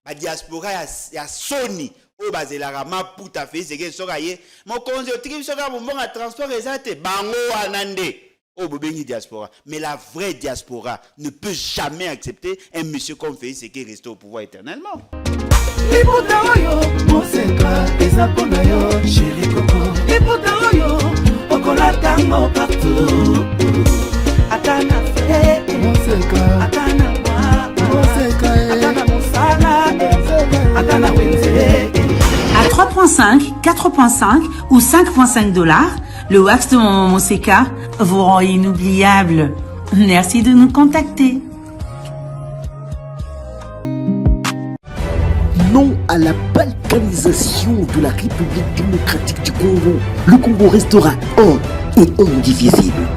ba diaspora ya Sony o bazelaka maputa fait c'est que soka ye mon konzi otiki soka bombonga transport ezate bango anande o bobengi diaspora, mais la vraie diaspora ne peut jamais accepter un monsieur comme Félix Tshisekedi qui reste au pouvoir éternellement. À 3,5, 4,5 ou 5,5 dollars, le wax de Maman Monseka vous rend inoubliable. Merci de nous contacter. Non à la balkanisation de la République démocratique du Congo. Le Congo restera un et indivisible.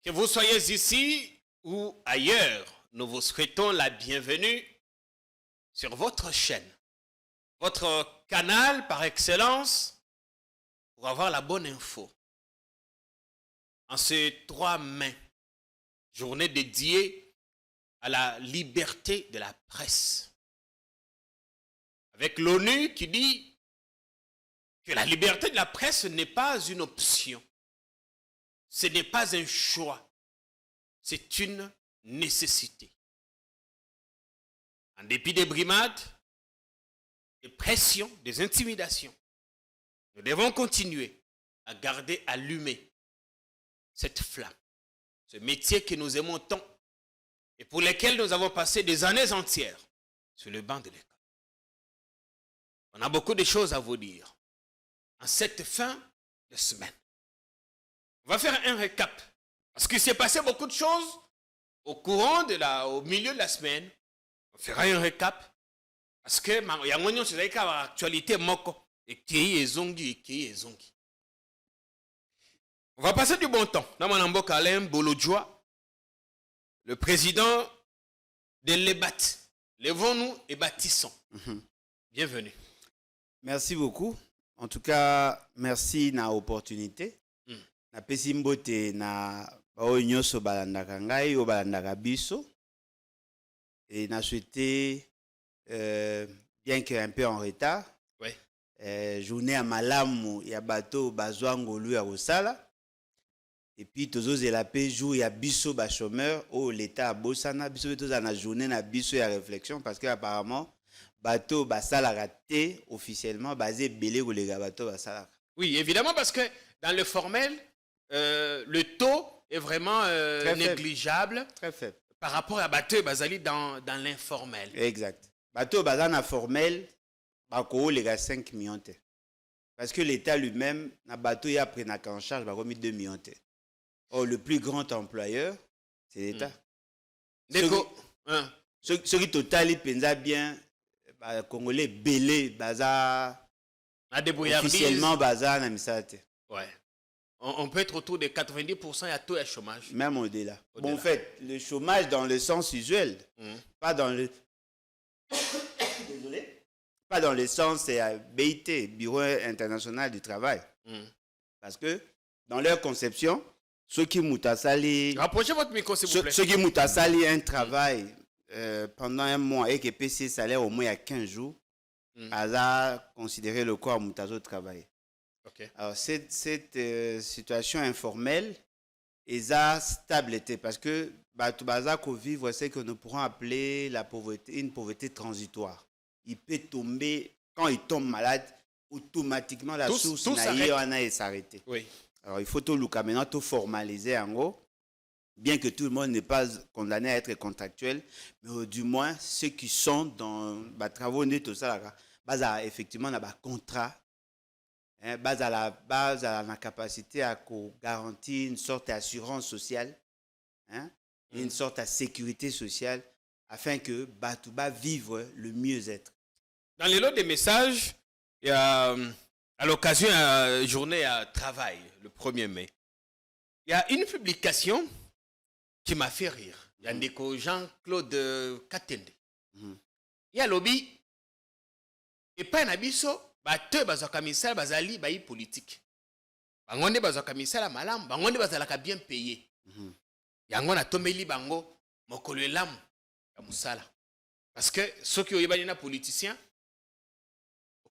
Que vous soyez ici ou ailleurs, nous vous souhaitons la bienvenue sur votre chaîne, votre canal par excellence pour avoir la bonne info. En ces 3 mai, journée dédiée à la liberté de la presse. Avec l'ONU qui dit que la liberté de la presse n'est pas une option. Ce n'est pas un choix, c'est une nécessité. En dépit des brimades, des pressions, des intimidations, nous devons continuer à garder allumée cette flamme, ce métier que nous aimons tant et pour lequel nous avons passé des années entières sur le banc de l'école. On a beaucoup de choses à vous dire en cette fin de semaine. On va faire un récap. Parce qu'il s'est passé beaucoup de choses au milieu de la semaine. On fera un récap. Parce que il y a une actualité moko. On va passer du bon temps. Namanambo Kalem Bolodjoa, le président de l'EBAT. Levons-nous et bâtissons. Bienvenue. Merci beaucoup. En tout cas, merci na opportunité. Na pesi mbote na bao nyoso balandaka ngai o balandaka biso et na souhaité bien que un peu en retard journée à malamu ya bato bazwangolu ya kosala et puis tozozela pe jour ya biso ba chômeur au l'état bosana biso toza na journée na biso ya réflexion parce que apparemment bato basalaka te officiellement basé belé kolega bato basalaka. Oui, évidemment parce que dans le formel le taux est vraiment négligeable. Très faible. Par rapport à Bateau et Bazali dans l'informel. Exact. Bateau et Bazali dans l'informel, Bako les gars 5 millions. Parce que l'État lui-même, na Bateau y a pris en charge, Bako 2 millions. Or, le plus grand employeur, c'est l'État. Ceux qui totalent pensa bien, Congolais belé, Baza, officiellement Baza, Namisate. Ouais. On peut être autour de 90% à taux de chômage. Même au-delà. Bon, en fait, le chômage dans le sens usuel, pas dans le... Désolé. Pas dans le sens BIT, Bureau international du travail. Parce que dans leur conception, ceux qui mutassali... Rapprochez votre micro, s'il vous plaît. Ceux qui mutassali un travail pendant un mois et que PC salaire au moins à 15 jours, a considéré le corps mutasso travail. Okay. Alors, cette situation informelle est à stabilité parce que Batubaza qu'on vivre, c'est que nous pourrons appeler la pauvreté une pauvreté transitoire. Il peut tomber, quand il tombe malade, automatiquement la source s'arrête. Oui. Alors, il faut tout le cas maintenant, tout formaliser en gros, bien que tout le monde n'est pas condamné à être contractuel, mais du moins ceux qui sont dans les travaux nés, tout ça, effectivement, on a un contrat. Base à la capacité à garantir une sorte d'assurance sociale, une sorte de sécurité sociale afin que Batouba vive le mieux-être. Dans les lots des messages, il y a, à l'occasion de la journée à travail, le 1er mai, il y a une publication qui m'a fait rire. Il y a un déco Jean-Claude Katende. Il y a lobby. Et pas un abisso, te bazaka misala bazali bayi politique. Bangonde bazaka misala malam, bangonde bazalaka bien payé. Yango na tombeli bango mokolo elamu ya musala. Parce que ceux qui ont été politiciens,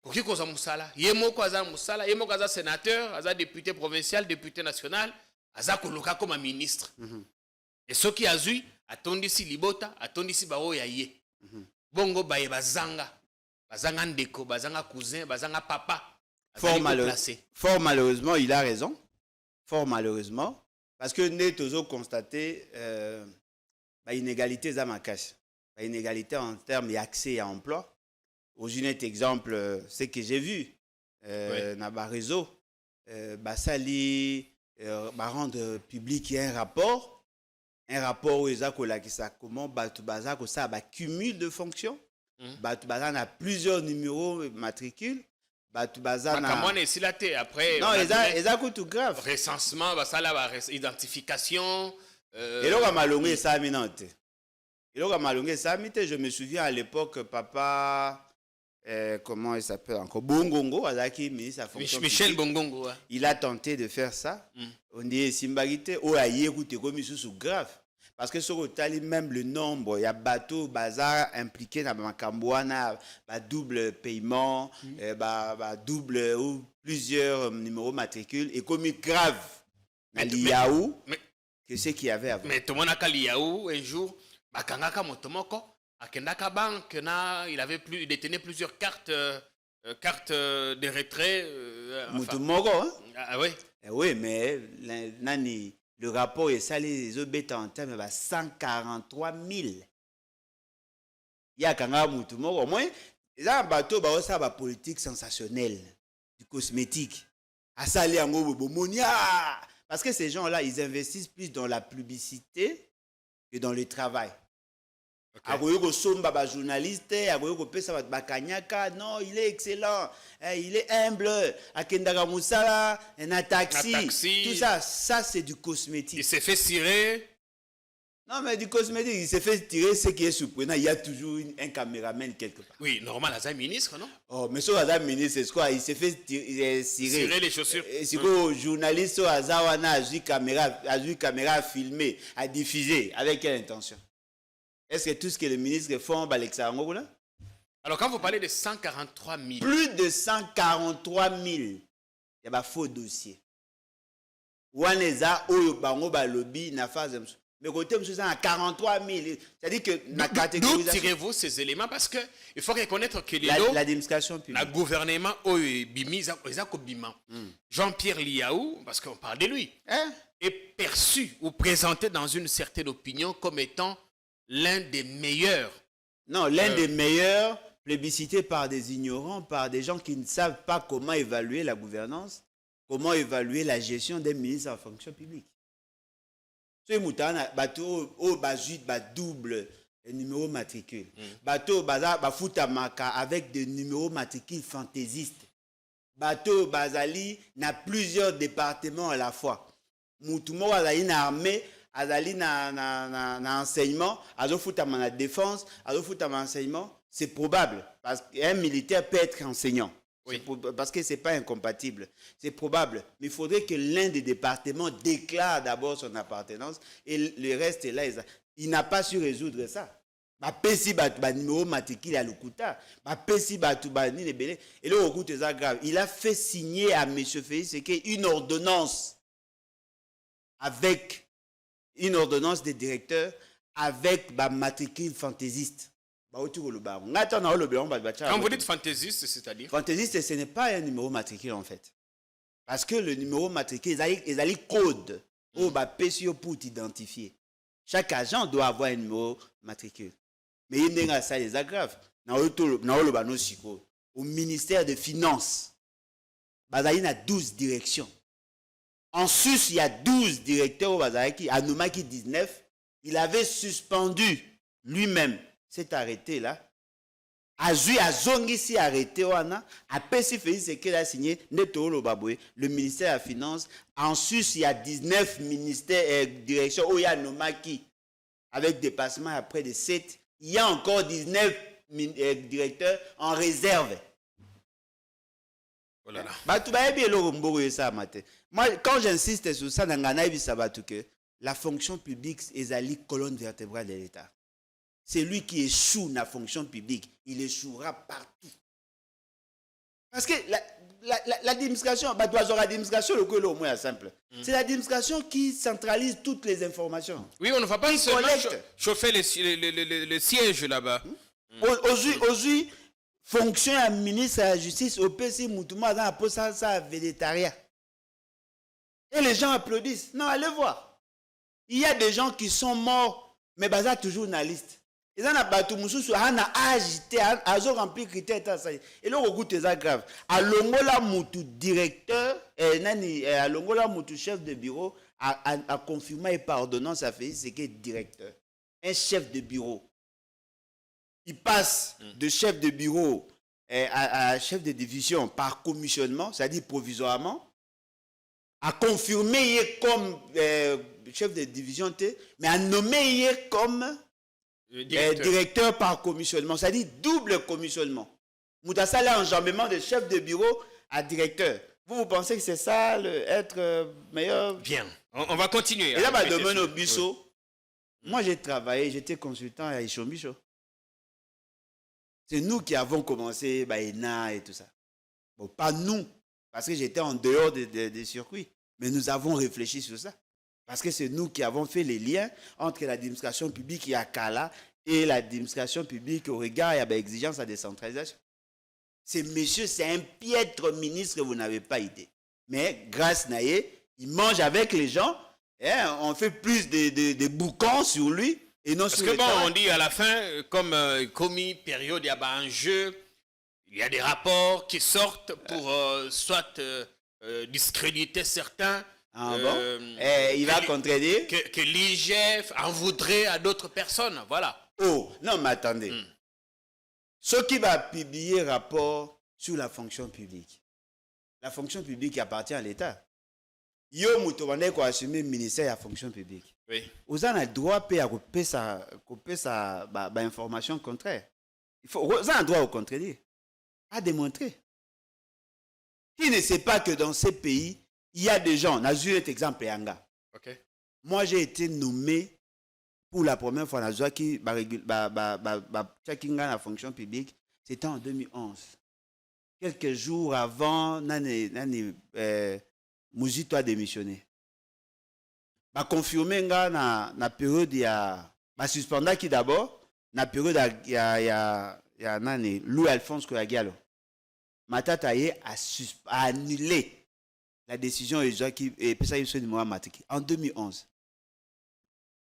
koki koza musala, yemoko aza musala, yemoko aza sénateur, aza député provincial, député national, aza koloka comme ministre. Et ceux qui azui atondisi libota, atondisi bao ya ye. Bongo baye bazanga. Bazanga ndeko, bazanga cousin, bazanga papa. Fort malheureusement, il a raison. Fort malheureusement. Parce que nous avons constaté l'inégalité Zamakas. L'inégalité en termes d'accès à l'emploi. Aujourd'hui, un exemple, c'est que j'ai vu dans le réseau, Basali rendre public un rapport où ils ont comment Batoubaza ça cumul de fonctions. Batoubaza a plusieurs numéros matricules. Batoubaza après non, ils ont tout grave. Recensement, identification. Et là, malongé ça minante. Et là, malongé ça minante. Je me souviens à l'époque, papa. Comment il s'appelle encore Bongongo, Michel Bongongo. Il a tenté de faire ça. On dit Simbagité, oh aïe, écoutez, comme ils sont grave. Parce que sur le même le nombre, il y a bateau, bazar impliqué dans Makambouana, double paiement, double ou plusieurs numéros matricules, et comme grave, l'Iaou, que ce qu'il y avait avant. Mais tout le monde a qu'à l'Iaou, un jour, Bakangaka Motomoko. À Kendaka Bank, il détenait plusieurs cartes de retrait. Moutoumoro, hein? Ah oui. Oui, mais le rapport est salé, les obétes en termes de 143 000. Il y a Kanga Moutoumoro, au moins, il y a un bateau, ça va politique sensationnelle, du cosmétique. À saler en gros, parce que ces gens-là, ils investissent plus dans la publicité que dans le travail. Agoyoko somba journaliste, agoyoko pesa bakanyaka, non, il est excellent, il est humble, akendaka musala, un taxi, tout ça, c'est du cosmétique. Il s'est fait tirer. Non, mais du cosmétique, il s'est fait tirer, ce qui est surprenant, il y a toujours un caméraman quelque part. Oui, normal, Azam ministre, non? Oh, mais sur Azam ministre, c'est quoi? Il s'est fait tirer les chaussures. C'est quoi, journaliste, Azawana a vu caméra filmée, a diffusé, avec quelle intention? Est-ce que tout ce que le ministre font, là? Alors, quand vous parlez de 143 000... Plus de 143 000, il y a un faux dossier. Ouaneza, Oyobango, Balobi, Nafaz, mais côté, c'est à 43 000. C'est-à-dire que la catégorisation... D'où tirez-vous ces éléments? Parce qu'il faut reconnaître que l'administration publique. Le gouvernement, Jean-Pierre Liaou, parce qu'on parle de lui, est perçu ou présenté dans une certaine opinion comme étant l'un des meilleurs. Non, l'un des meilleurs, plébiscité par des ignorants, par des gens qui ne savent pas comment évaluer la gouvernance, comment évaluer la gestion des ministres en fonction publique. Ce moutana, bateau, double numéro matricule. Bateau, futamaka avec des numéros matricules fantaisistes. Bateau, bazali, n'a plusieurs départements à la fois. Moutumo, azali, n'a armée. Azali na enseignement, azofutama na défense, azofutama enseignement, c'est probable parce qu'un militaire peut être enseignant. Oui. Parce que c'est pas incompatible. C'est probable, mais il faudrait que l'un des départements déclare d'abord son appartenance et le reste est là. Il n'a pas su résoudre ça. Numéro matricule à l'Okuta, et là au grave. Il a fait signer à M. Félix une ordonnance avec une ordonnance des directeurs avec ma matricule fantaisiste. Quand vous dites fantaisiste, c'est-à-dire? Fantaisiste, ce n'est pas un numéro matricule en fait. Parce que le numéro matricule, ils ont code pour t'identifier. Chaque agent doit avoir un numéro matricule. Mais il y a ça, les aggraves. Au ministère des Finances, il y a 12 directions. En sus, il y a 12 directeurs au Bazaraki, Anoumaki 19. Il avait suspendu lui-même cet arrêté-là. Azui azongisi arrêté wana, apesi Félix Tshisekedi a signé Netolo Baboué, le ministère de la Finance. En sus, il y a 19 ministères et directions où il y a Nomaki, avec dépassement à près de 7. Il y a encore 19 directeurs en réserve. Oh là là. Moi, quand j'insiste sur ça, la fonction publique est la colonne vertébrale de l'État. C'est lui qui échoue dans la fonction publique. Il échouera partout. Parce que l'administration, l'administration, le au moins simple. C'est l'administration qui centralise toutes les informations. Oui, on ne va pas seulement collecte. chauffer le siège là-bas. Aujourd'hui, fonction à ministre de la Justice, au PC Moutouma, dans la poste, ça, végétarien. Et les gens applaudissent. Non, allez voir. Il y a des gens qui sont morts, mais ça toujours dans la liste. Ils ont agité, ils ont rempli les critères. Et là, au c'est grave. À Longola Moutou, directeur, à Longola Moutou, chef de bureau, a confirmé et par ordonnance, ça fait c'est que directeur. Un chef de bureau. Il passe de chef de bureau à chef de division par commissionnement, c'est-à-dire provisoirement, à confirmer comme chef de division, mais à nommer comme directeur par commissionnement, c'est-à-dire double commissionnement. Moutassa a enjambement de chef de bureau à directeur. Vous pensez que c'est ça, être meilleur? Bien, on va continuer. Et là, demain au Bisso, moi j'ai travaillé, j'étais consultant à Ishombicho. C'est nous qui avons commencé ENA et tout ça. Bon, pas nous, parce que j'étais en dehors des circuits. Mais nous avons réfléchi sur ça. Parce que c'est nous qui avons fait les liens entre l'administration publique et Akala et l'administration publique au regard et à l'exigence à décentralisation. C'est un piètre ministre que vous n'avez pas idée. Mais grâce à lui, il mange avec les gens. On fait plus de boucans sur lui. Et non. Parce que bon, on dit à la fin, comme commis, période, il y a un jeu, il y a des rapports qui sortent pour soit discréditer certains. Ah bon? Il va contredire que l'IGF en voudrait à d'autres personnes, voilà. Oh, non, mais attendez. Ce qui va publier rapport sur la fonction publique. La fonction publique appartient à l'État. Yo Moutouane ko assumer le ministère de la fonction publique. Oui. Vous avez le droit à couper sa information contraire. Vous avez le droit au contredire. À démontrer. Qui ne sait pas que dans ces pays, il y a des gens, on a vu cet exemple Yanga. Okay. Moi, j'ai été nommé pour la première fois dans la fonction publique, c'était en 2011. Quelques jours avant, Mouzito a démissionné. Confirmé na période il y a suspendant qui d'abord na période il y a Louis Alphonse Koyagialo. Matata a annulé la décision et puis ça il se numéro Matiki en 2011.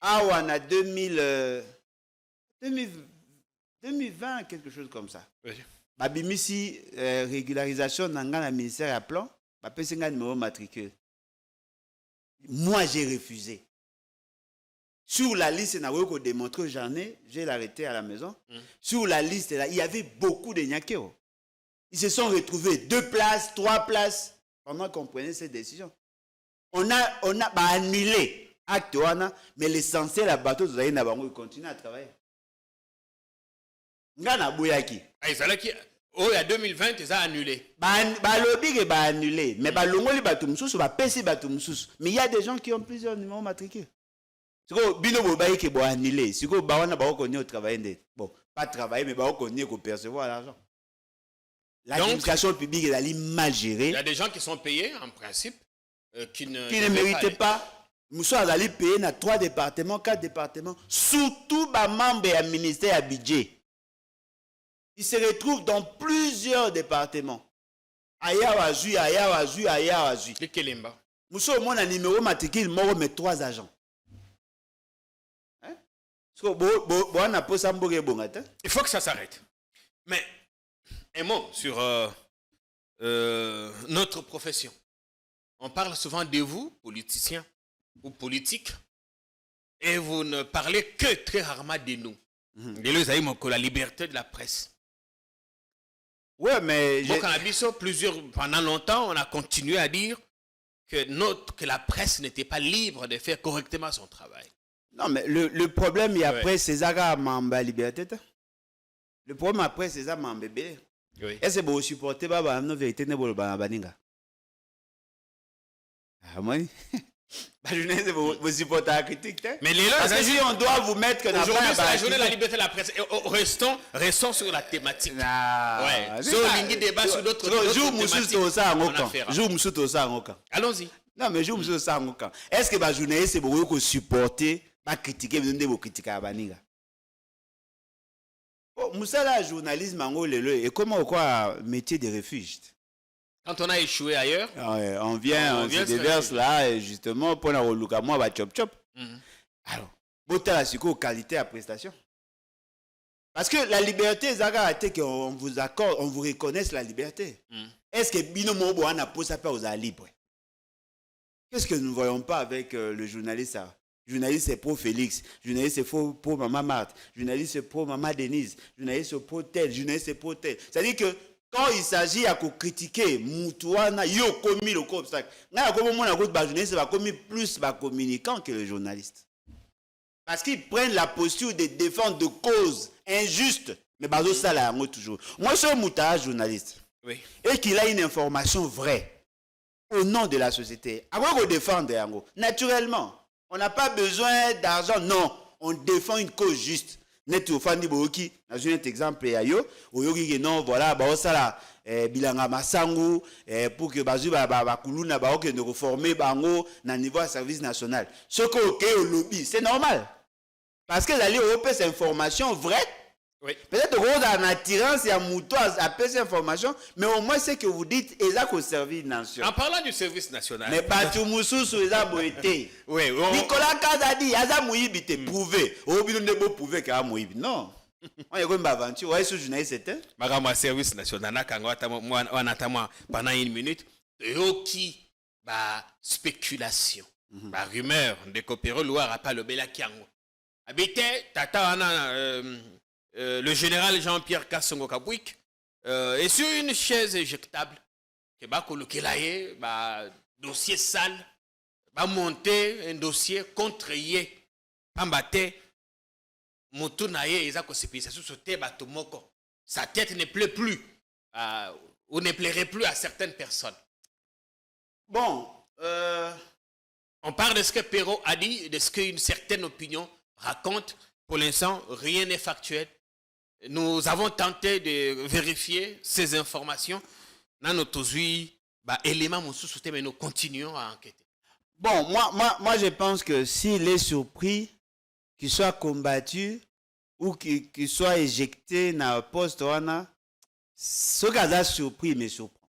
Ah on a 2020 quelque chose comme ça. Oui. Babimisi régularisation dans le ministère à plan, ba pesinga numéro matricule. Moi, j'ai refusé. Sur la liste, on démontré, j'ai l'arrêté à la maison. Sur la liste, là, il y avait beaucoup de Nyakeo. Ils se sont retrouvés 2 places, 3 places, pendant qu'on prenait cette décision. On a annulé acte, mais l'essentiel, la bateau, ils continuent à travailler. Ngana Bouyaki. Ah, il y a 2020, ils ont annulé. Lobby est annulé. Mais l'ongoli batumsus, pesi batumsus. Mais il y a des gens qui ont plusieurs numéros matriculés. C'est que bino bobaye qui est annulé. C'est que bawana ba connaît au travail. Bon, pas travailler, mais ba connaît qu'on percevoir l'argent. L'administration publique est mal gérée. Il y a des gens qui sont payés, en principe, qui ne méritaient pas. Mousso a payé dans 3 départements, 4 départements. Surtout les membres du ministère à budget. Il se retrouve dans plusieurs départements. Ayawazui. Les Kelemba. Mousso, mon numéro matricule, il met 3 agents. Il faut que ça s'arrête. Mais un mot sur notre profession. On parle souvent de vous, politiciens ou politiques, et vous ne parlez que très rarement de nous. La liberté de la presse. Ouais, mais... Pendant longtemps, on a continué à dire que la presse n'était pas libre de faire correctement son travail. Non, mais le problème, il y a après, c'est ça qui m'a liberté. Le problème après, c'est ça m'a bébé. Est-ce que vous supportez la vérité de Baninga? Ah, moi, vous supportez la critique. Mais parce que si on doit vous mettre que aujourd'hui, c'est la journée de la liberté de la presse. Restons sur la thématique. Débat sur d'autres thématiques. Allons-y. Non, mais je ça est-ce que la journée, c'est pour vous supporter, pas critiquer, vous critiquer à Baninga? Moussala, journalisme, et comment quoi, métier de refuge? Quand on a échoué ailleurs, on se déverse là, et justement, pour la relouka, moi, va chop chop. Alors, beauté la qualité à prestation. Parce que la liberté, qu'on vous accorde, on vous reconnaisse la liberté. Est-ce que Binomo Boana pour ça peut aux libre? Qu'est-ce que nous ne voyons pas avec le journaliste? Journaliste, c'est pour Félix. Journaliste, c'est pour Maman Marthe. Journaliste, c'est pour Maman Denise. Journaliste, c'est pour tel. Journaliste, c'est pour tel. C'est-à-dire que quand il s'agit de critiquer, Moutouana, il a commis le obstacle. Journaliste va commis plus communicant que le journaliste. Parce qu'ils prennent la posture de défendre de causes injustes. Mais ça, là, toujours. Moi, je suis un journaliste. Oui. Et qu'il a une information vraie au nom de la société. Avant qu'on défende, naturellement. On n'a pas besoin d'argent, non. On défend une cause juste. Net au fan Boki, dans un exemple, non, voilà, ça là, bilanga masangu, pour que bazu kuluna ne reformer bango na niveau service national. Ce qu'on au lobby, c'est normal. Parce que l'allée européenne, c'est information vraie. Oui. Peut-être qu'on a une attirance et un mouton à cette information, mais au moins c'est que vous dites exact au service national. En parlant du service national. Mais pas tout moussou sur les aboïtés. Oui. Nicolas Kazadi, Yaza Mouibi te prouvé. Au bout de prouver qu'il y a Mouibi. Non. On est comme aventure. Ouais, ce journaliste c'était. Magama service national. On attend pendant une minute. Yoki, spéculation. Rumeur de coopérer Loire à pas le Belakiango. Habité, Tata le général Jean-Pierre Kassongo Kabouik est sur une chaise éjectable qui va coloquer là, dossier sale, va monter un dossier contre Yé, Pambate, Moutunaye, et ça se passe sur ce Batomoko. Sa tête ne plaît plus, ou ne plairait plus à certaines personnes. Bon, on parle de ce que Perrault a dit, de ce qu'une certaine opinion raconte. Pour l'instant, rien n'est factuel. Nous avons tenté de vérifier ces informations. Dans notre élément, mais nous continuons à enquêter. Bon, moi, je pense que s'il est surpris, qu'il soit combattu ou qu'il soit éjecté dans le poste, ce gars-là surpris me surprend.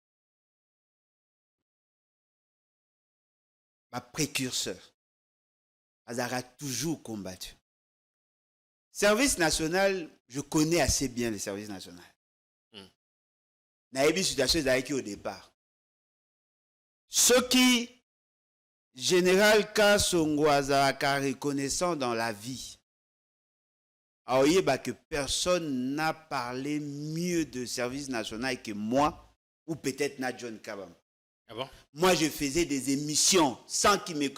Ma précurseur, il a toujours combattu. Service national, je connais assez bien le service national. Dans une situation au départ. Ce qui, général Kassongo Azaraka reconnaissant dans la vie, que personne n'a parlé mieux de service national que moi, ou peut-être na John Kabam. Ah bon? Moi, je faisais des émissions sans qu'il me...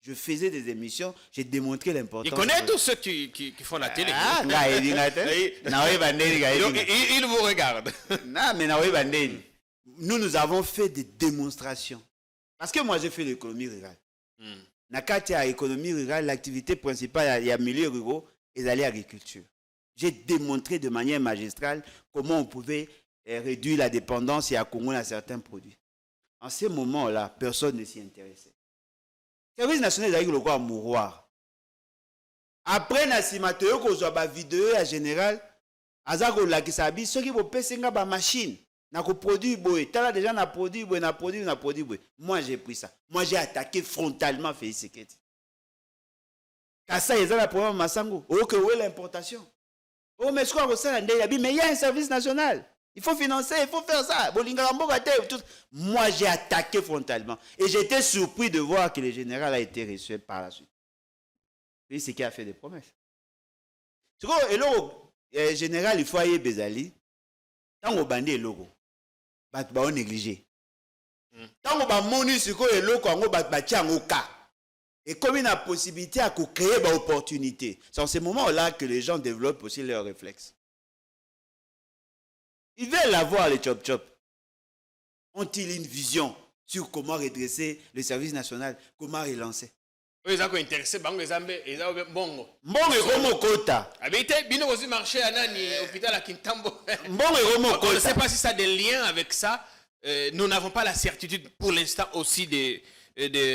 Je faisais des émissions, j'ai démontré l'importance. Il connaît tous ceux qui font la télé. Il vous regarde. Non, mais nous avons fait des démonstrations. Parce que moi, j'ai fait l'économie rurale. Dans l'économie rurale, l'activité principale, il y a milieu ruraux et l'agriculture. J'ai démontré de manière magistrale comment on pouvait réduire la dépendance et accumuler certains produits. En ce moment-là, personne ne s'y intéressait. Le service national est le quoi mouroir. Après, il y a une vidéo en général. Ceux qui vont passer une machine. Na produit boy, t'as déjà na produit boy, na produit boy. Moi j'ai pris ça. Moi j'ai attaqué frontalement Félix Seketi. Kassa ils ont la problème Massango. Oh que où est l'importation? Oh mais ce qu'on ressent mais il y a un service national. Il faut financer, il faut faire ça. Moi j'ai attaqué frontalement et j'étais surpris de voir que le général a été reçu par la suite. Félix Seketi a fait des promesses. sikoyo eloko général il faut ayeba ezali ntango obandi eloko bato bao néglige ntango bamoni sikoyo eloko yango bato batia yango ka ekomi na possibilité ya kocréer baopportunité. C'est en ce moment-là que les gens développent aussi leurs réflexes. Ils veulent avoir les chop-chop. Ont-ils une vision sur comment redresser le service national, comment relancer? Ils sont intéressés, ils ont bongo. Mbongo ekomo kota. Habité, bino aussi marché à Nani, hôpital à Kintambo. Mbongo ekomo kota. On ne sait pas si ça a des liens avec ça. Nous n'avons pas la certitude pour l'instant aussi des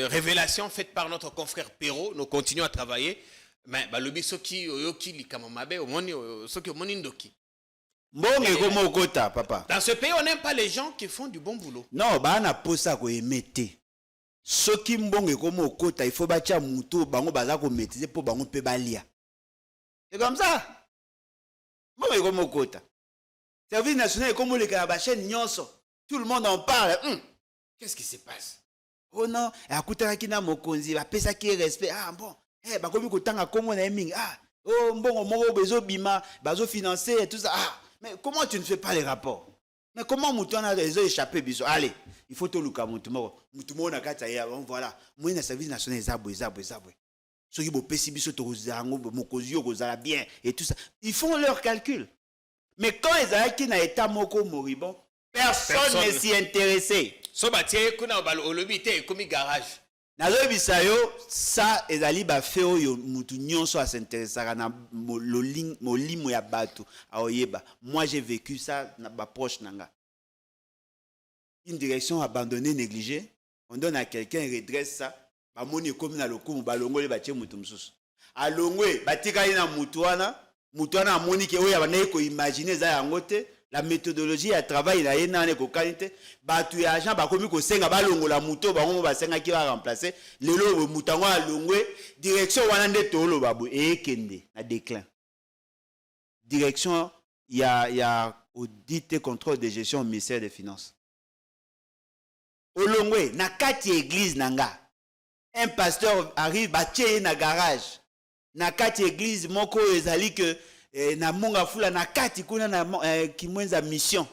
révélations faites par notre confrère Perrault. Nous continuons à travailler. Mais balobi soki oyoki likamamabe omoni soki omoni ndoki. Mbongo ekomo kota papa. Dans ce pays, on n'aime pas les gens qui font du bon boulot. Non, ba na posa ko emete. Soki mbongo ekomo kota, il faut batia muto bango baza ko maîtriser pour bango pe balia. C'est comme ça. Mbongo ekomo kota. Service national ekomo le ka ba chaîne nyonso. Tout le monde en parle. Qu'est-ce qui se passe? Oh non, akutaki na mokonzi ba pesa ki respect. Ah bon, ba komi ko tanga komo na mingi. Ah, oh mbongo moko bezo bima, bazo financer et tout ça. Ah, mais comment tu ne fais pas les rapports? Mais comment mutu na réseau échappé biso? Allez, il faut to luka mutu moko. Mutu mo na kata ya voilà. Moi na service national ezabo. Soki bo pesi biso to zango mokonzi yo kozala bien et tout ça. Ils font leurs calculs. Mais quand ils arrivent na état moko moribond, personne ne s'y intéressait. So batie kuna olobi te komi garage. Nazobisa yo ça ezali ba fe oyo mutu nyonso a s'intéressera na molimo ya bato aoyeba. Moi j'ai vécu ça na ba proche nanga. Une direction abandonnée, négligée, on donne à quelqu'un, il redresse ça. Ba moni komi na lokumu ba longole batie mutu mususu. A longwe batika ina mutuana moni ke oya bana ko imaginer za yango te. La méthodologie à travail na yena ko qualité batu ya agent ba komi ko senga ba longola muto ba ngo ba senga ki va remplacer lelo mutango a longwe direction wana nde tolo babu ekende na déclin. Direction il y a audit et contrôle de gestion au ministère des finances. Olongwe na kati église nanga un pasteur arrive ba tie na garage na kati église moko ezali que na monga fula na kati kuna na kimwenza mission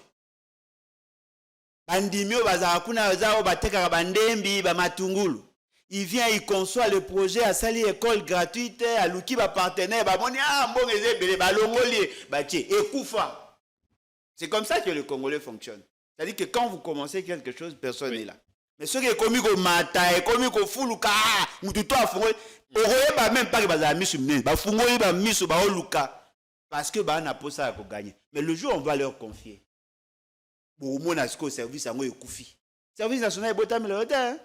bandimio bazaka kuna zao bateka bandembi ba matungulu. Il vient, il conçoit le projet à sali école gratuite à luki ba partenaire ba moni mbongo ezebele ba longoli ba tie ekufa. C'est comme ça que le Congolais fonctionne. C'est-à-dire que quand vous commencez quelque chose, personne n'est là. Mais ceux qui sont commis au matin, commis au fuluka, ou tout à fait, on même pas que bazala misu mne, ba fungoyi ba misu ba oluka. Parce que bah n'a pas ça à gagner. Mais le jour on va leur confier. Bon, au moins à ce qu'au service à moi koufi. Service national est botam le retard.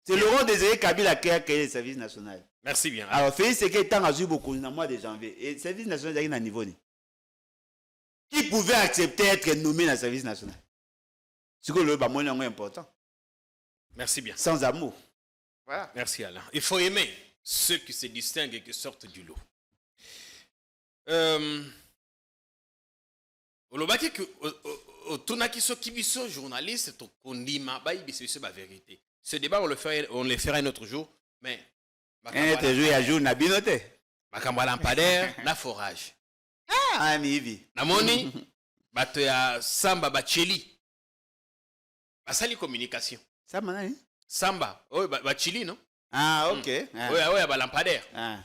C'est Laurent Désiré Kabila qui a créé le service national. Merci bien. Alors Félix c'est que tant à beaucoup dans le mois de janvier et le service national est à un niveau. Qui pouvait accepter être nommé dans le service national? C'est que le bamon est important. Merci bien. Sans amour. Voilà. Merci Alain. Il faut aimer ceux qui se distinguent et qui sortent du lot. Olobaki que tonaki soki biso journaliste to kondima ba ibiso ba vérité. Ce débat on le fera un autre jour, mais un autre jour ya jour na binote. Makambo lampadaire na forage. Ah mivi. Namoni bato ya Samba Bacheli. Basali communication. Samba nani? Samba, Bacheli non? Ah OK. Ouais ba lampadaire. Ah.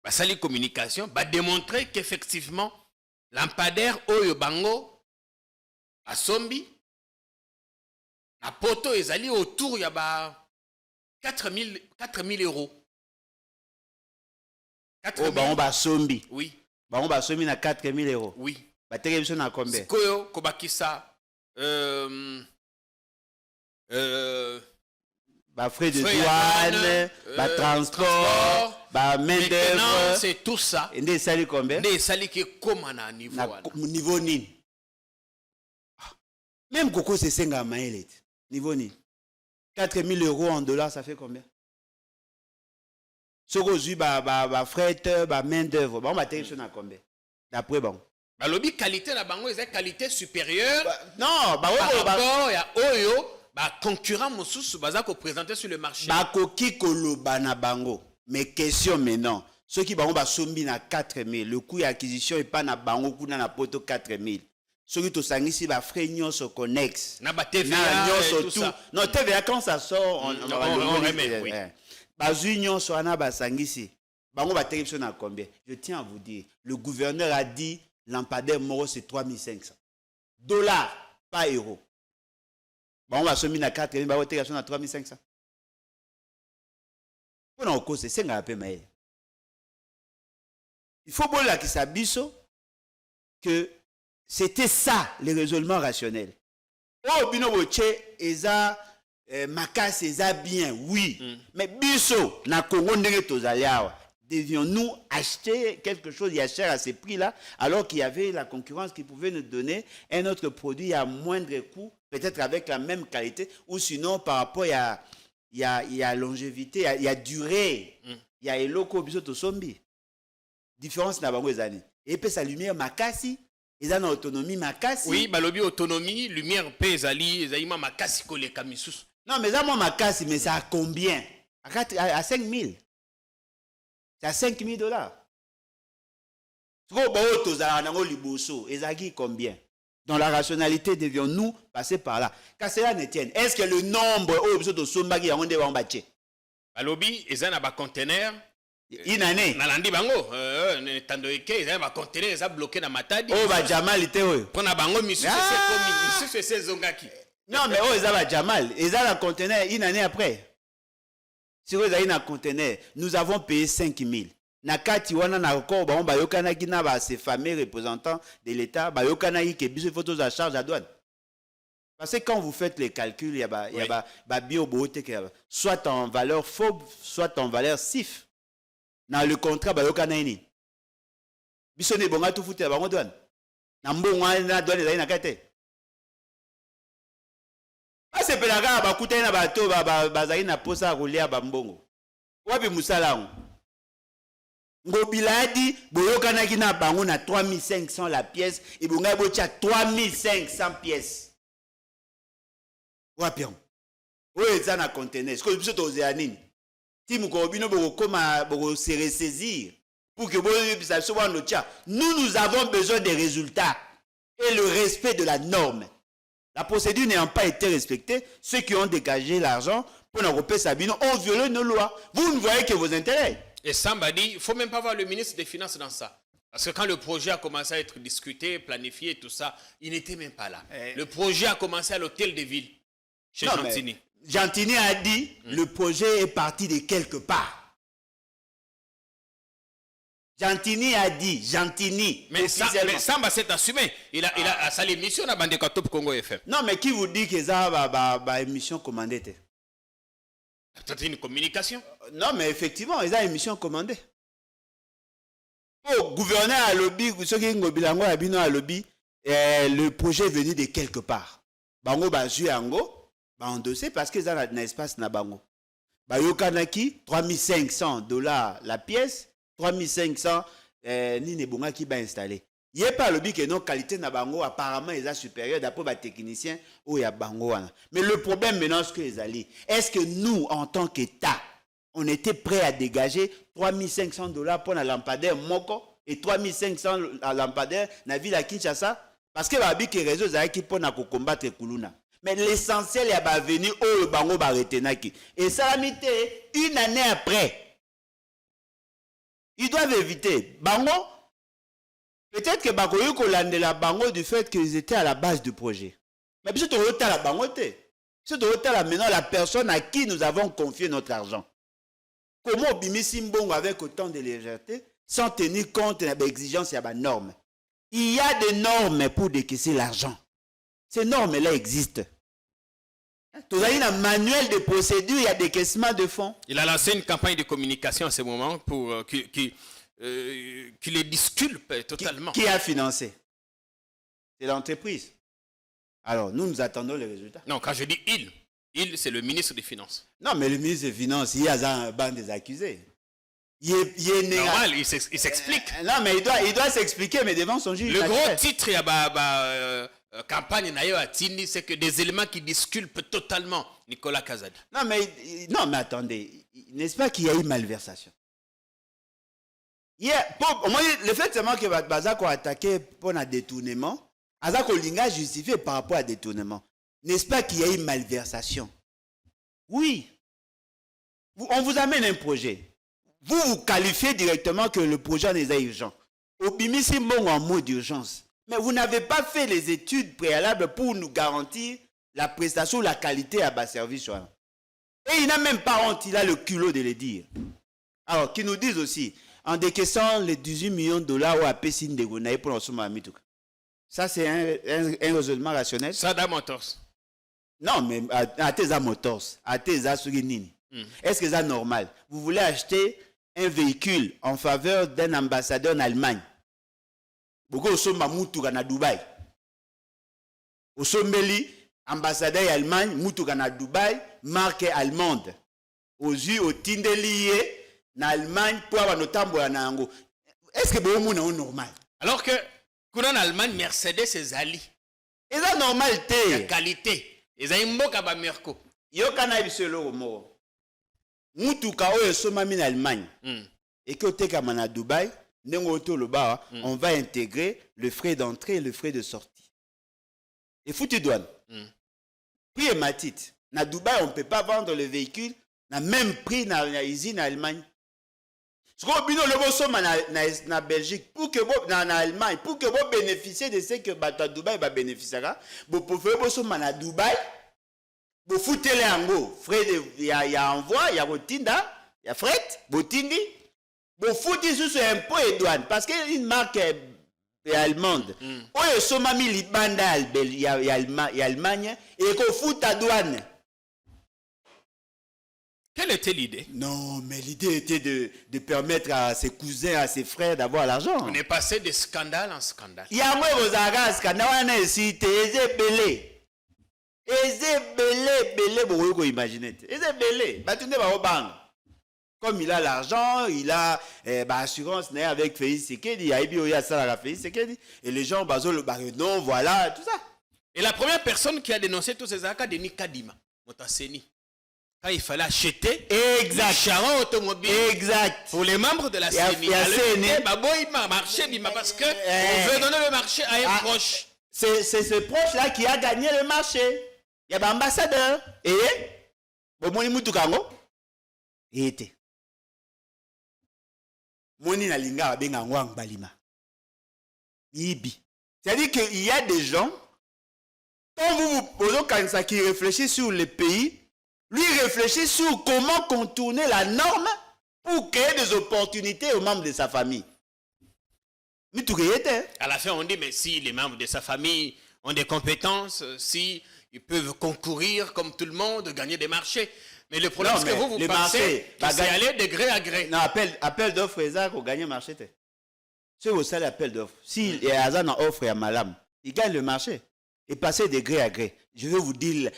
Basali communication va démontrer qu'effectivement lampadaire oyo bango asombi na poto ezali autour ya ba 4000 euros. 4000. Oh bango basombi. Oui. Bango basombi na 4000 euros. Oui. Bateke biso na combien? Koyo kobakisa frais de douane, transport, main d'œuvre. C'est tout ça. Et ça sali combien? Des sali qui comme à niveau. Niveau nini? Même Coco c'est 5 à maïlet. Niveau nini? 4000 euros en dollars, ça fait combien? Ce que j'ai frais, main d'œuvre. Bon, on va combien? D'après bon. Lobby qualité la bango est qualité supérieure. Non, par rapport à Oyo. Concurrent mosusu baza ko présenter sur le marché. Bakoki koloba na bango. Mais question maintenant, Ceux qui bango sombi na 4000, le coût d'acquisition est pas na bango kuna na poto 4000. Ceux qui tosangisi ba frais nyonso connexe. Na ba TVA et tout ça. Non, TVA quand ça sort on remet, oui. Bazui nyonso ana ba sangisi. Bango ba terrible na combien? Je tiens à vous dire, le gouverneur a dit lampadaire moro c'est 3500 dollars pas euros. Bango ba sombi na 4000 ba terrible na 3500. Pour na cause c'est nga pe mail. Il faut bon là qui s'abisso que c'était ça le raisonnement rationnel. Oh bino boche eza makas eza bien oui mais biso na Congo ndenge tozaliawa devions-nous acheter quelque chose il y a cher à ces prix-là alors qu'il y avait la concurrence qui pouvait nous donner un autre produit à moindre coût peut-être avec la même qualité ou sinon par rapport il y a longévité il y a durée il y a eloko biso to sombi différence na bango ezani et puis sa lumière makasi ils ont autonomie makasi oui balobi autonomie lumière pe ezali makasi koleka misusu non mais ça moi makasi mais ça à combien à 5000 c'est à 5000 dollars trop ba tozala nango liboso ezaki combien dans la rationalité devions-nous passer par là car cela ne tienne est-ce que le nombre au biso to sombaki yango nde ba mbache balobi ezana ba conteneur une année nalandi bango tando eke ezana ba conteneur eza bloqué na Matadi oh ba Jamal te oyo pona bango misusu c'est zongaki non mais oh eza ba Jamal eza la conteneur une année après si vous avez un conteneur nous avons payé 5000 na kati wana na encore ba on yokana ki na ba ces fameux représentants de l'état ba yokana ki biso photos à charge à douane parce que quand vous faites les calculs il y a ba bio bote soit en valeur faux soit en valeur sif. Dans le contrat, ba yokana ini. Biso ne bonga tout foutu ba douane. Na mbongo na douane ezali na kate. Ba se pelaka ba kuta na bato ba zali na posa rouler ba mbongo. Wapi musala Ngobiladi boyokana ki na bango na 3500 la pièce et bonga bocha 3500 pièces. Wapi on. Oye za na conteneur. Est-ce que biso tozela nini? Nous nous avons besoin des résultats et le respect de la norme. La procédure n'ayant pas été respectée, ceux qui ont dégagé l'argent pour n'en Sabino ont violé nos lois. Vous ne voyez que vos intérêts. Et Samba dit, il ne faut même pas voir le ministre des Finances dans ça. Parce que quand le projet a commencé à être discuté, planifié, tout ça, il n'était même pas là. Le projet a commencé à l'hôtel de ville, chez Gentini. Gentini a dit le projet est parti de quelque part. Gentini a dit, Gentini. Mais Samba s'est assumé. Il a sa émission à Bandeka Top Congo FM. Non, mais qui vous dit que ça va émission commandée? C'est une communication. Non, mais effectivement, ils ont émission commandée. Au gouverneur à lobby, ceux qui ont bilango à bino à lobby, le projet est venu de quelque part. Bango bazu ango. Endossé parce que ça a un espace na bango. Bayokanaki 3500 dollars la pièce, 3500 ni ne bonga qui ba installé. Il a pas le but que non qualité na bango apparemment est supérieure d'après les techniciens ou ya bango wana. Mais le problème maintenant c'est que les alliés, est-ce que nous en tant qu'État, on était prêt à dégager 3500 dollars pour la lampadaire moko et 3500 la lampadaire na ville à Kinshasa parce que ba bi que réseau za qui pour na combattre Kuluna. Mais l'essentiel est venu au bango baretenaki. Et ça a mis une année après. Ils doivent éviter. Bango, peut-être que Bakoyo Kolande la bango du fait qu'ils étaient à la base du projet. Mais puis c'est la bango. C'est maintenant la personne à qui nous avons confié notre argent. Comment Bimisi Mbongo avec autant de légèreté sans tenir compte des exigences et des normes. Il y a des normes pour décaisser l'argent. Ces normes-là existent. Tu as un manuel de procédure, il y a des décaissement de fonds. Il a lancé une campagne de communication à ce moment pour qui les disculpe totalement. Qui a financé? C'est l'entreprise. Alors, nous attendons les résultats. Non, quand je dis il c'est le ministre des Finances. Non, mais le ministre des Finances, il y a un banc des accusés. Il est normal, il s'explique. Non, mais il doit s'expliquer, mais devant son juge. Le gros titre, il y a campagne c'est que des éléments qui disculpent totalement Nicolas Kazadi. Non, mais attendez, n'est-ce pas qu'il y a eu malversation? Le fait seulement que Bazako a attaqué pour un détournement, Azako Linga justifié par rapport à détournement. N'est-ce pas qu'il y a une malversation? Oui. On vous amène un projet. Vous qualifiez directement que le projet est urgent. Au Bimisi Mbongo en mode d'urgence. Mais vous n'avez pas fait les études préalables pour nous garantir la prestation, la qualité à bas service. Et il n'a même pas honte, il a le culot de le dire. Alors, qu'ils nous disent aussi, en décaissant les 18 millions de dollars ou à Pessine de Gonaï pour l'ensemble à Mitouka. Ça, c'est un raisonnement rationnel. Sada Motors. Non, mais à tes Motors, à tes Surinini. Est-ce que c'est normal? Vous voulez acheter un véhicule en faveur d'un ambassadeur en Allemagne. Beaucoup au sommet Moutouka na Dubaï. Au sommet, ambassadeur Allemagne, Moutouka na Dubaï, marque allemande. Aux yeux, au Tindelié, en Allemagne, pour avoir nos tambours en Ango. Est-ce que c'est normal? Alors que, en Allemagne, Mercedes, c'est Ali. Et ça normal, la qualité. Et ça, il y a un merco. Il y a un seul mot. Moutouka oyo soma en Allemagne et que tu es à Dubaï, on va intégrer le frais d'entrée et le frais de sortie. Et foutu douane. Prix et matite. Na Dubaï, on ne peut pas vendre le véhicule na même prix na usine en Allemagne. Ce qu'on bino le bon somme na Belgique pour que na Allemagne pour que vous bénéficiez de ce que à Dubaï va bénéficier. Vous pouvez bon somme na Dubaï. Vous foutez les ango, frais il y a envoi, il y a rotinda, il y a fret, botindi. Vous foutez sous impôt et douane parce qu'une marque allemande. Oh, il y a mis libanda, il y a Allemagne et qu'on fout à douane. Quelle était l'idée? Non, mais l'idée était de permettre à ses cousins, à ses frères d'avoir l'argent. On est passé de scandale en scandale. Il y a moi vos agas, scandale, on a ici, t'es belé. Vous imaginez. Comme il a l'argent, il a assurance avec Félix Sekedi, et les gens, non, voilà, tout ça. Et la première personne qui a dénoncé tous ces actes, Denis Kadima, Motaseni. Quand il fallait acheter exact. Charon automobile exact. pour les membres de la CENI. Parce qu'on veut donner le marché à un proche. C'est ce proche-là qui a gagné le marché. Il y a un ambassadeur. Et Moni Moutukango. Et était. Moni Nalinga Benga Wang Balima. Ibi. C'est-à-dire qu'il y a des gens, quand vous posez Kansa qui réfléchit sur le pays, lui réfléchit sur comment contourner la norme pour créer des opportunités aux membres de sa famille. À la fin, on dit, mais si les membres de sa famille ont des compétences, si ils peuvent concourir comme tout le monde, gagner des marchés. Mais le problème, c'est que vous pensez que c'est aller de gré à gré. Non, appel d'offres, c'est pour gagner le marché. C'est au seul appel d'offres. Si Azan a offre à Malam, il gagne le marché. Et passer de gré à gré. Je vais vous dire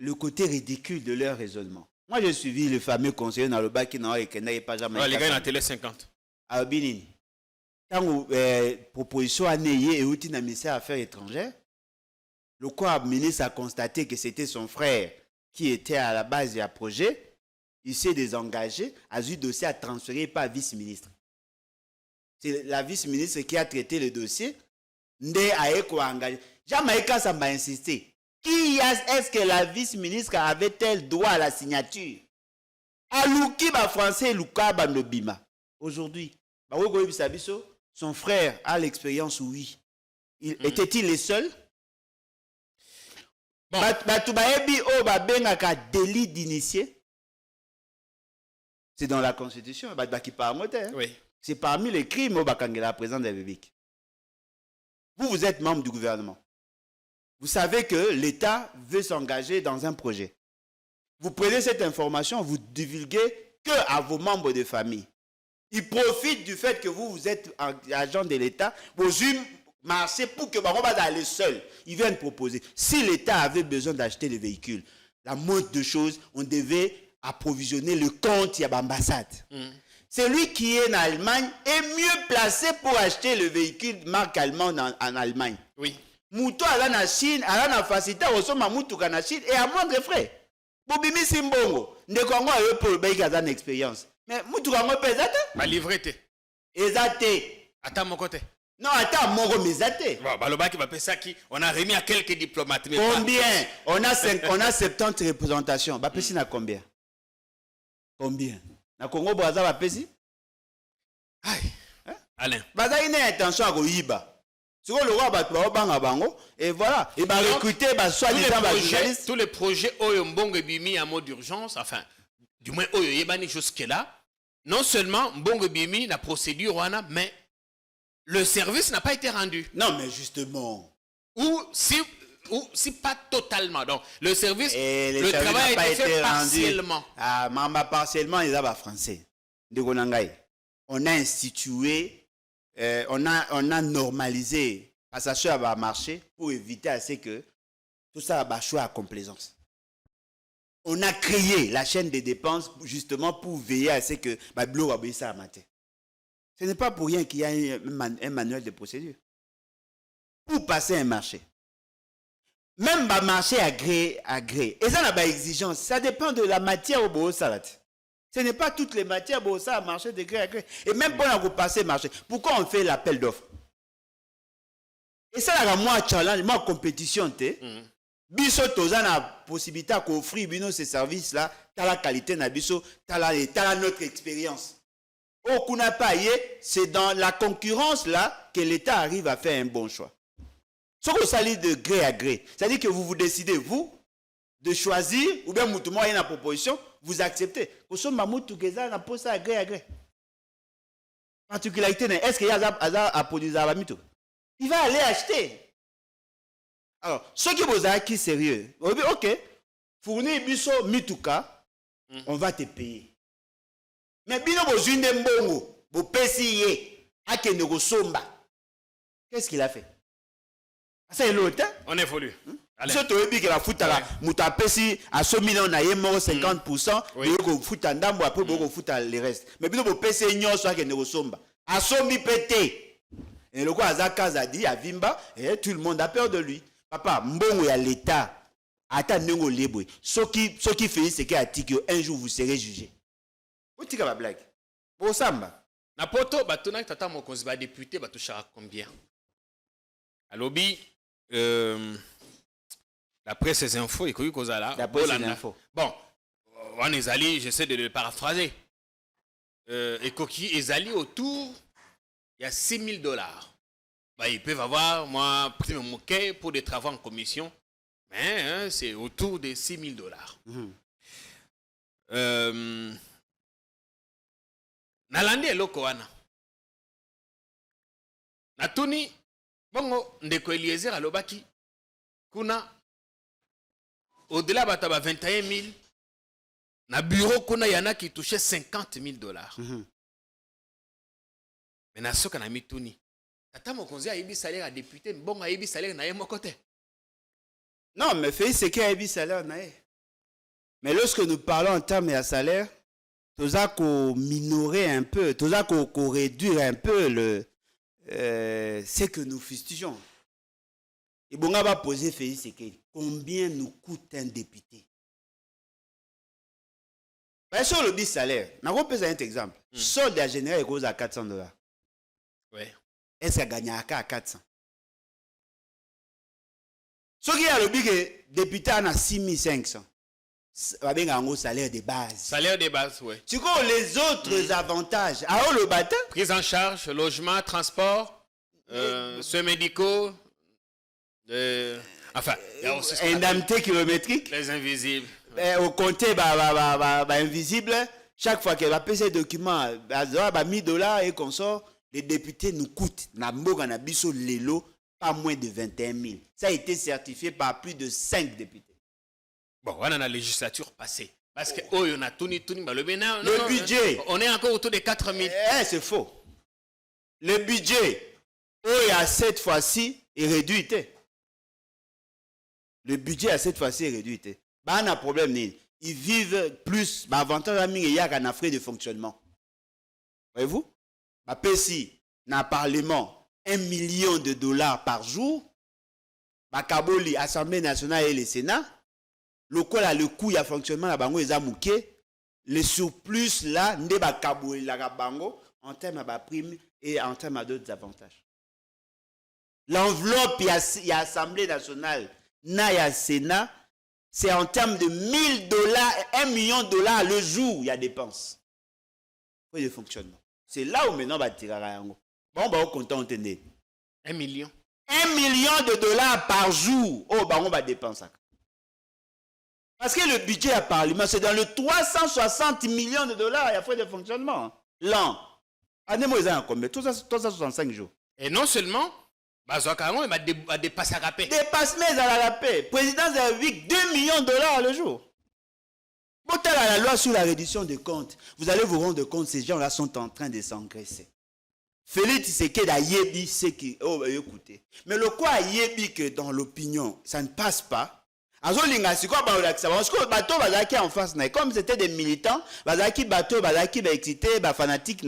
le côté ridicule de leur raisonnement. Moi, j'ai suivi le fameux conseiller dans le bas qui n'a pas jamais... les gars, dans la télé 50. À Binini. Quand vous proposition à Neye et outil d'un ministère des Affaires étrangères, le corps ministre a constaté que c'était son frère qui était à la base du projet. Il s'est désengagé, a eu le dossier à transférer par vice-ministre. C'est la vice-ministre qui a traité le dossier. Ndé a été engagé. Jamaïka, ça m'a insisté. Est-ce que la vice-ministre avait-elle droit à la signature? Alouki, français, Luka, Bandobima. Aujourd'hui, son frère a l'expérience, oui. Était-il le seul? Bon. Délit d'initié. C'est dans la Constitution. Oui. C'est parmi les crimes au Bakangela, président de la République. Vous êtes membre du gouvernement. Vous savez que l'État veut s'engager dans un projet. Vous prenez cette information, vous divulguez que à vos membres de famille. Ils profitent du fait que vous êtes agent de l'État, vous marchez pour que vous aller seul. Ils viennent proposer. Si l'État avait besoin d'acheter des véhicules, la moindre de choses, on devait approvisionner le compte de l'ambassade. Celui qui est en Allemagne est mieux placé pour acheter le véhicule marque allemande en Allemagne. Oui. Mouto à la Chine, à la facilité, au sommet Moutou en Chine et à moindre frais. Bobimi Simbongo, ne Congo a eu pour le pays qui a une expérience. Mais mutuka ngo pe ezate? Ba livré te. Ezate. Attends mon côté. Non, attends, mon mais ezate. Bon, balobaki va ça qui on a remis à quelques diplomates mais combien? On a 70 représentations. Ba pesi na combien? Combien? Na Congo Brazza ba pesi? Aïe. Alain. Baza une intention à koyiba. Si on le voit banga bango et voilà, et va recruter ba soi-disant ba journalistes. Tous les projets Oyo Mbongo Bimi en mode d'urgence, enfin du moins Oyo Yebani jusque là, non seulement Mbongo Bimi la procédure wana, mais le service n'a pas été rendu. Non mais justement. Ou si pas totalement. Donc le service Et le travail a été fait partiellement. Rendu. Ah, mamba partiellement ils ont français. Ndeko nangai. On a institué on a normalisé passation à marché pour éviter à ce que tout ça va choix à complaisance. On a créé la chaîne des dépenses justement pour veiller à ce que Bablo va obéir ça à matin. Ce n'est pas pour rien qu'il y a un manuel de procédure. Pour passer un marché. Même le marché agréé. Et ça n'a pas exigence. Ça dépend de la matière au beau salat. Ce n'est pas toutes les matières, bon, ça a marché de gré à gré. Et même pour passer marché, pourquoi on fait l'appel d'offres? Et ça, là, moi, challenge, moi, compétition, biso, toza na possibilité d'offrir ces services-là, t'as la qualité, na biso, t'as notre expérience. Au Kunapaye, c'est dans la concurrence, là, que l'État arrive à faire un bon choix. Ce qu'on s'allie de gré à gré, c'est-à-dire que vous décidez, vous, de choisir, ou bien tout le monde a une proposition, vous acceptez. Au sommet, Mamoutou Geza n'a pas ça agré à gré. Particularité, est-ce qu'il y a à produire à Mamoutou? Il va aller acheter. Alors, ceux qui vous acquis sérieux, ok, fournir biso mitouka, on va te payer. Mais bino vous une mbongo, vous payez, à Kenego Somba. Qu'est-ce qu'il a fait? C'est l'autre. On évolue. Ce toyebi que la foot la muta pesi à ce million na yemo 50%, et ko foot ndambo après boko foot les restes. Mais bino bo pesi nyonso a Kenego Somba. A somi pété. Et le quoi Azaka Zadi a Vimba et tout le monde a peur de lui. Papa, mbongo ya l'État. Ata nengo lebwe. Ce qui fait c'est un jour vous serez jugé. Otika ba blague. Bo samba. Na poto batuna tata mokonzi ba député batushaka combien? Alobi d'après ces infos, il y a d'après ces infos. Bon, on est allé, j'essaie de le paraphraser. Et Koki est allé autour, il y a $6,000. Bah, ils peuvent avoir, moi, pris mon moquet pour des travaux en commission, mais c'est autour de $6,000. Nalandi eloko wana. Natuni, bongo, ndeko Eliezer alobaki, kuna, au-delà de 21 000, na bureau kuna yana qui touchait $50,000. Mais na soka na mituni. Tata mokonzi a yebi salaire à député, bon a yebi salaire na yemo côté. Non, mais fait c'est qu'il a yebi salaire na ye. Mais lorsque nous parlons en termes de salaire, nous avons minorer un peu, nous avons réduire un peu ce que nous fustigeons. Et bon, on va poser Félix Sekei. Combien nous coûte un député? Sur le salaire, on va poser un exemple. Solde à général est à $400. Oui. Est-ce qu'il gagne à 400? Ce qui a le que député a 6500. Va bien un salaire de base. Salaire de base, oui. Tu vois les autres avantages. À le bâton? Prise en charge, logement, transport, soins médicaux. Enfin, il y a aussi indemnité kilométrique. Les invisibles. Au compte invisible, chaque fois qu'elle va payer ces documents, $1,000 et qu'on sort, les députés nous coûtent, pas moins de 21 000. Ça a été certifié par plus de 5 députés. Bon, on a la législature passée. Parce que on a tout le budget. On est encore autour de 4 000. C'est faux. Le budget, à cette fois-ci, est réduit. Le budget à cette fois-ci est réduit. Bah, on a un problème. Ils vivent plus. Bah, avantage il y a un frais de fonctionnement. Voyez-vous? Bah, PSI, dans le Parlement, $1 million par jour. Bah, Kaboli, Assemblée nationale et le Sénat. Le coût, il y a fonctionnement, là, ils ont mouqué. le surplus là, ne ba kaboué la bango en termes de prime et en termes d'autres avantages. L'enveloppe, il y a Assemblée nationale, il y a Sénat, c'est en termes de $1000, $1 million le jour, il y a dépenses. Pour le fonctionnement. C'est là où maintenant on va tirer à Bon, on va content entendre. 1 million. $1 million par jour. Oh, bah, on va dépenser. Parce que le budget à Parlement, c'est dans le 360 millions de dollars, il y a frais de fonctionnement. L'an. Année, moi, ils ont combien? 365 jours. Et non seulement, il va dépasser à la paix. Dépassement à la paix. Président Zervik, $2 millions le jour. Bon, la loi sur la réduction des comptes, vous allez vous rendre compte, ces gens-là sont en train de s'engraisser. Félix Tshisekedi a yébi ce qui... Oh, écoutez. Mais le quoi a yébi que dans l'opinion, ça ne passe pas. C'est quoi parce que bateau bazaki en face, comme c'était des militants, bazaki bateau, bazaki excité, fanatique,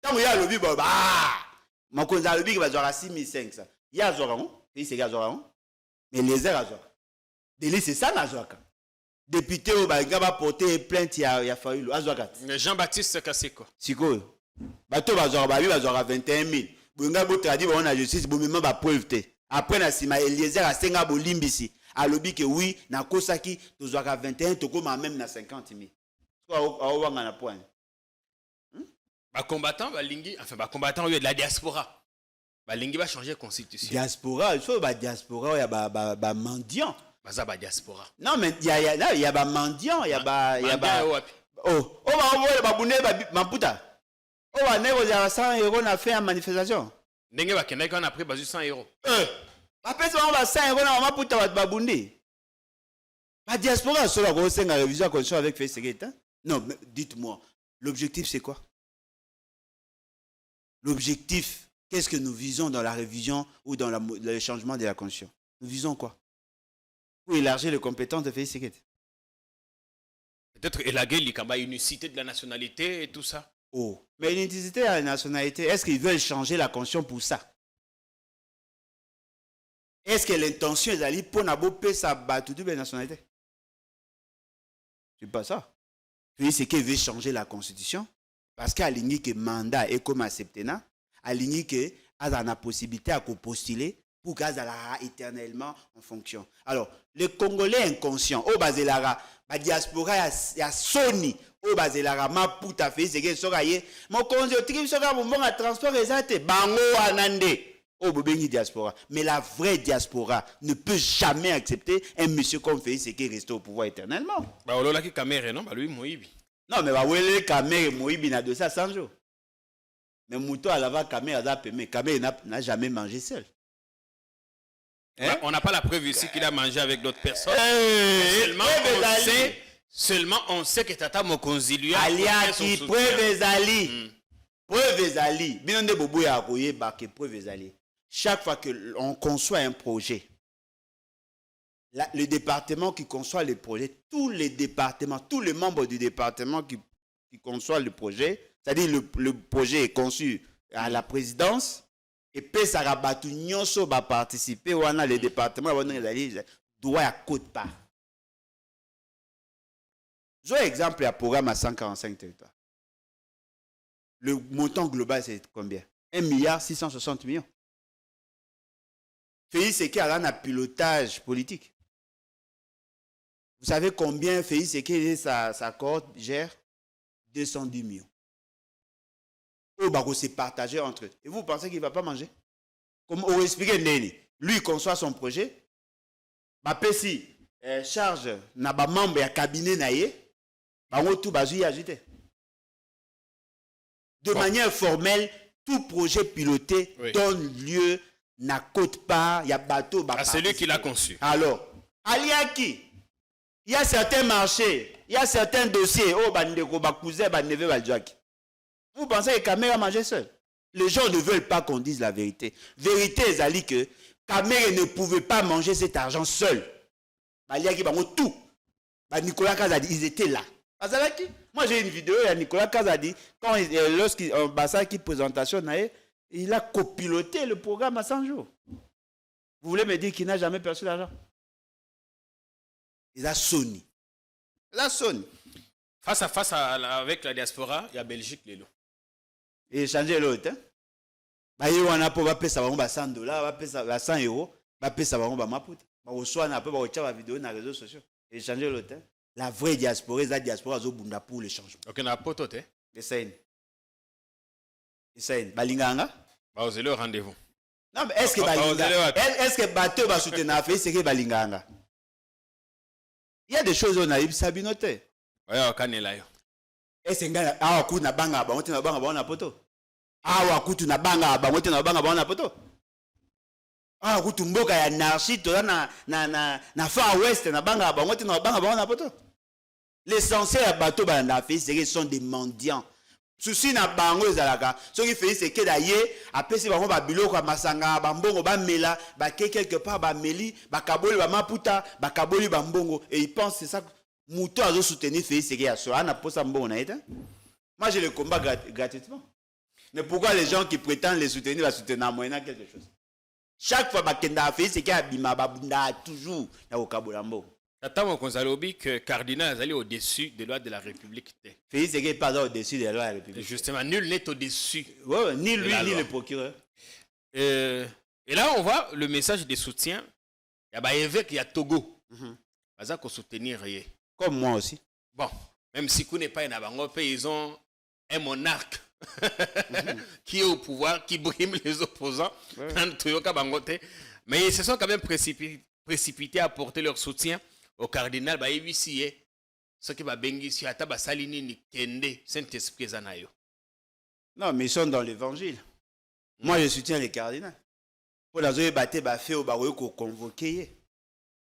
tant qu'il y a le but, mon conseil le but qui va jouer à 6500. Il y a Zoran, c'est Zoran, mais les airs à Zoran. Délit, c'est ça, Nazoaka. Député, va porter plainte, il y a fallu Azoakat. Jean-Baptiste Kasseko. C'est quoi? Bateau va jouer à 21 000. Bunga Botradi, on a justice, bon, même pas preuve. Après, Nassima, Eliezer a Senga Bolimbisi. A lobby que oui, na kosaki, tu as 21, tu as même na 50 000. Combattant, combattant de la diaspora. Lingi va changer la constitution. Diaspora, il faut diaspora, il y a mendiant. Diaspora. Non, mais il y a mendiant, il y a oh, Maputa. Oh, on a 100 euros, on a fait une manifestation. N'engé va kenda qu'on a pris 100 euros. Après ça, on va 100 euros, on va Maputa Babundi. La diaspora, sur la révision de la constitution avec Fességuet. Non, mais dites-moi, l'objectif c'est quoi? L'objectif, qu'est-ce que nous visons dans la révision ou dans le changement de la constitution? Nous visons quoi? Pour élargir les compétences de Fességuet. Peut-être élaguer l'unicité de la nationalité et tout ça. Oh, mais l'unicité de la nationalité, est-ce qu'ils veulent changer la constitution pour ça? Est-ce que l'intention est d'aller pour n'aboper sa battue de la nationalité? C'est pas ça. Puis c'est qu'il veut changer la constitution parce qu'à l'igni que mandat est comme accepté, à l'igni que a la possibilité à postuler pour qu'elle soit éternellement en fonction. Alors, les Congolais inconscients, au bas de la diaspora, il y a Sony, au bas de la Maputa, fait ce que soraye, mon conseil trip sera mon bon à transport exact, bango anande. Oh, diaspora. Mais la vraie diaspora ne peut jamais accepter un monsieur comme Félix qui est resté au pouvoir éternellement. Non, mais le Kamere Moïbi n'a de ça 100 jours. Mais Mouto à la Kamere n'a jamais mangé seul. Hein? On n'a pas la preuve ici qu'il a mangé avec d'autres personnes. Seulement on sait que Tata Mokonzi lui a Aliaki, preuve ezali. Preuve ezali. Binonde bobo ya akoye bake preuve ezali. Chaque fois que l'on conçoit un projet, le département qui conçoit le projet, tous les départements, tous les membres du département qui conçoit le projet, c'est-à-dire le projet est conçu à la présidence, et puis ça rabattu nyonso va participer, ou on a les départements, doit à côte part. Je vais exemple à programme à 145 territoires. Le montant global, c'est combien? 1,660 milliard. Félix Tshisekedi a un pilotage politique. Vous savez combien Félix Tshisekedi sa cohorte gère? 210 millions. Oh, bah, c'est partagé entre eux. Et vous pensez qu'il ne va pas manger? Comme on explique, lui, il conçoit son projet. Bah, si charge n'a pas membre à cabinet naïe, bah, on tout y ajouter. De manière formelle, tout projet piloté donne lieu n'a côte pas, il y a bateau. À celui qui l'a conçu. Alors, Aliaki, il y a certains marchés, il y a certains dossiers. Oh, bandeko, bakouze, bandeve, baljaki. Vous pensez que Kamere a mangé seul? Les gens ne veulent pas qu'on dise la vérité. Vérité, c'est que Kamere ne pouvait pas manger cet argent seul. Aliaki, tout. Nicolas Kazadi, ils étaient là. Moi, j'ai une vidéo, il y a Nicolas Kazadi, lorsqu'il a une présentation, il a copiloté le programme à 100 jours. Vous voulez me dire qu'il n'a jamais perçu l'argent? Il a Sony. Face à face avec la diaspora, il y a Belgique, les lots. Et changer l'autre. Bah, il y a pour ça va $100, va payer ça €100, va payer ça va maputa. Bah, au soir, on a peu va vidéo dans les réseaux sociaux. Et changer l'autre. La vraie diaspora, la diaspora, zo bunda pour les changements. Ok, on a pas tout, hein. Essaye. Balinganga. Bah, vous allez au rendez-vous. Non, mais est-ce que Balinganga, est-ce que Bateau va soutenir fait c'est que Balinganga? Il y a des choses on a eu sabinoté. Ouais, on connaît là. Est-ce que ah coup na banga ba on na banga ba on a poto. Ah coup na banga ba on na banga ba on a poto. Ah coup mboka ya anarchie to na far west na banga ba on na banga ba on a poto. L'essentiel à Bateau Balanda fait c'est qu'ils sont des mendiants. Souci na bango ezalaka ce qui fait c'est que d'ailleurs après c'est bango ba biloko ba masanga ba mbongo ba mela ba quelque part ba meli ba kaboli ba maputa ba kaboli ba mbongo et ils pensent c'est ça muto azo soutenir fait c'est que ya so ana posa mbongo na ita. Moi je le combat gratuitement. Mais pourquoi les gens qui prétendent les soutenir va soutenir moyennant quelque chose? Chaque fois ba kenda fait c'est que abima ba bunda toujours na okabola mbongo. Attends, Gonzalobi, que Cardinal est allé au-dessus des lois de la République. Félix Ségué n'est pas au-dessus des lois de la République. Justement, nul n'est au-dessus. Ouais, ni lui, ni le procureur. Et là, on voit le message de soutien. Il y a évêque, il y a Togo. Pas qu'on soutenir rien. Comme moi aussi. Bon, même si vous n'êtes pas un abango, ils ont un monarque qui est au pouvoir, qui brime les opposants. Mais ils se sont quand même précipités à porter leur soutien au cardinal ba ebisi ye ce qui va bengisi ata ba salini ni kende Saint-Esprit zanayo. Non, mais ils sont dans l'évangile. Moi je soutiens les cardinals. Pour la zone battre ba fait au baroyo ko convoquer.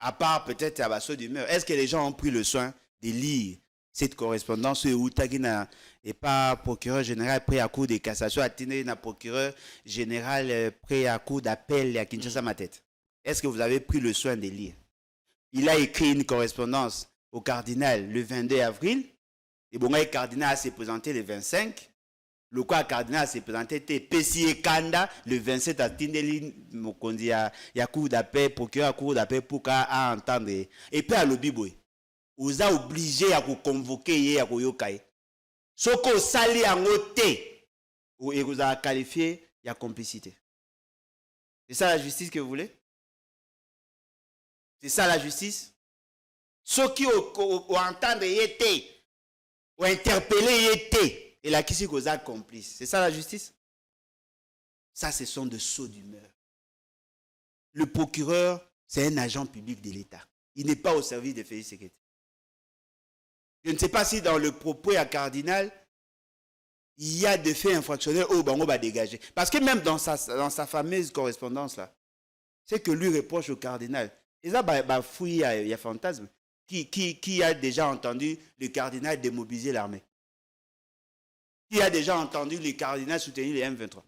À part peut-être à basso d'humeur. Est-ce que les gens ont pris le soin de lire cette correspondance où Tagina et pas procureur général prêt à cour de cassation atteindre na procureur général prêt à cour d'appel à Kinshasa ma tête. Est-ce que vous avez pris le soin de lire? Il a écrit une correspondance au cardinal le 22 avril. Et bon, le cardinal s'est présenté le 25. Le quoi cardinal s'est présenté Pessi Kanda le 27 à Tindeli Mokondi à cour d'appel, procureur à cour d'appel pour qu'à entendre. Et puis à l'Obiboy, vous a obligé à vous convoquer à Koyokai. Ce qu'on sali en ôté, et vous a qualifié, il y a complicité. C'est ça la justice que vous voulez? C'est ça la justice? Ceux qui ont entendu été, ont interpellé été, et là qui s'est causé complice. C'est ça la justice? Ça, ce sont des sauts d'humeur. Le procureur, c'est un agent public de l'État. Il n'est pas au service de Félix Ségué. Je ne sais pas si dans le propos à cardinal, il y a des faits infractionnels au Bango va dégager. Parce que même dans sa fameuse correspondance là, c'est que lui reproche au cardinal. Et ça, il y a fantasme. Qui a déjà entendu le cardinal démobiliser l'armée? Qui a déjà entendu le cardinal soutenir les M23?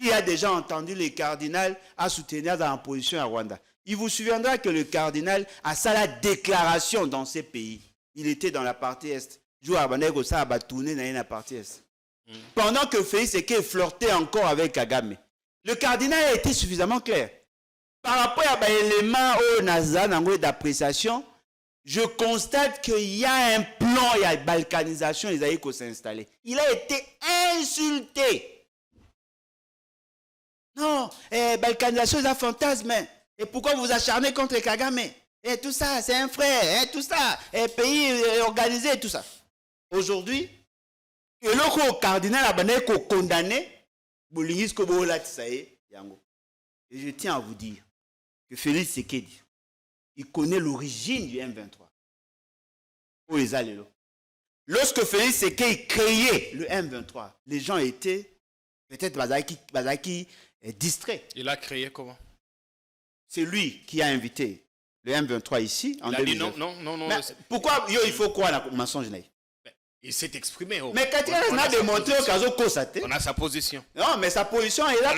Qui a déjà entendu le cardinal à soutenir dans la position à Rwanda? Il vous souviendra que le cardinal a ça la déclaration dans ces pays. Il était dans la partie Est. Ça a tourné dans la partie Est. Pendant que Félix Ségué flirtait encore avec Kagame. Le cardinal a été suffisamment clair. Par rapport à l'élément d'appréciation, je constate qu'il y a un plan, il y a une balkanisation, les aïkos s'est installé. Il a été insulté. Non, balkanisation, c'est un fantasme. Et pourquoi vous acharnez contre Kagame? Et tout ça, c'est un frère, et tout ça, et pays organisé, et tout ça. Aujourd'hui, le cardinal a condamné, et je tiens à vous dire que Félix Ségué, il connaît l'origine du M23. Lorsque Félix Ségué créait le M23, les gens étaient peut-être Bazaki distraits. Il a créé comment? C'est lui qui a invité le M23 ici. Il a dit non. Mais pourquoi il faut quoi dans le mensonge? Il s'est exprimé. Mais quand il a démontré au cas où on a sa position. Non, mais sa position est là.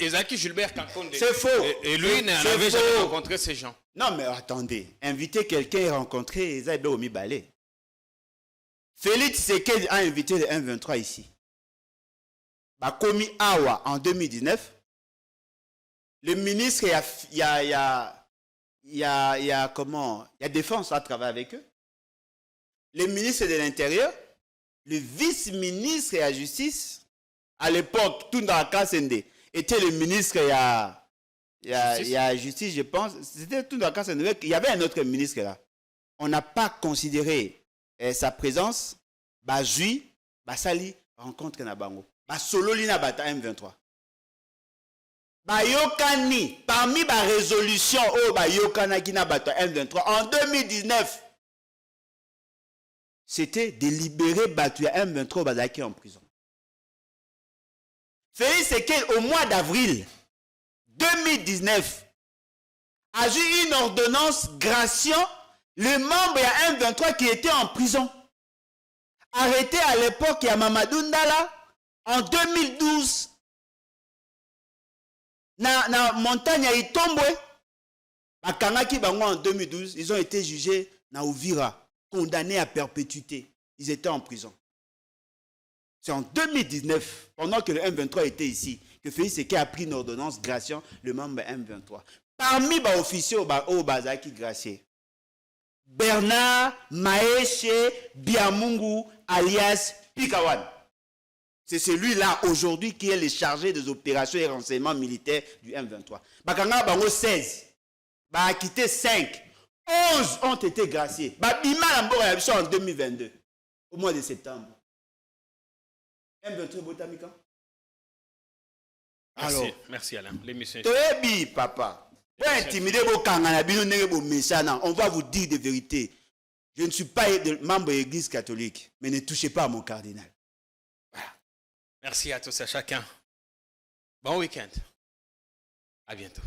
Ezaki Gilbert Kankonde. C'est faux. Et lui n'avait jamais rencontré ces gens. Non, mais attendez. Inviter quelqu'un et rencontrer Ezaïbe Omi Balé. Félix Ségué a invité le M23 ici. Bakomi Awa en 2019. Le ministre, il y a défense à travailler avec eux. le ministre de l'Intérieur, le vice-ministre de la Justice, à l'époque, Tunda Kasende était le ministre de la Justice, je pense. C'était Tunda Kasende. Il y avait un autre ministre là. On n'a pas considéré sa présence, Bajui, Basali, rencontre na bango. Basolo lina bata M23. Bayokani, parmi les résolutions, Bayokana qui n'a bata M23, en 2019, c'était de libérer Batuya M23 Bazaki en prison. Félix Sekei, au mois d'avril 2019, a eu une ordonnance graciant le membre de M23 qui était en prison. Arrêté à l'époque, il y a Mamadou Ndala, en 2012, na montagne à Itombwe, à Kangaki Bango en 2012, ils ont été jugés na Ouvira, condamnés à perpétuité. Ils étaient en prison. C'est en 2019, pendant que le M23 était ici, que Félix Sekei a pris une ordonnance graciant le membre M23. Parmi les officiers au Bazaki gracié, Bernard Maeshe Biamungu alias Pikawan. C'est celui-là aujourd'hui qui est le chargé des opérations et renseignements militaires du M23. Bakanga Bango 16, a quitté 5, 11 ont été graciés. Bima Lambo en 2022, au mois de septembre. M23 Botamika. Alors, merci Alain. L'émission. Toyebi, papa. On va vous dire des vérités. Je ne suis pas membre de l'église catholique, mais ne touchez pas à mon cardinal. Voilà. Merci à tous et à chacun. Bon week-end. À bientôt.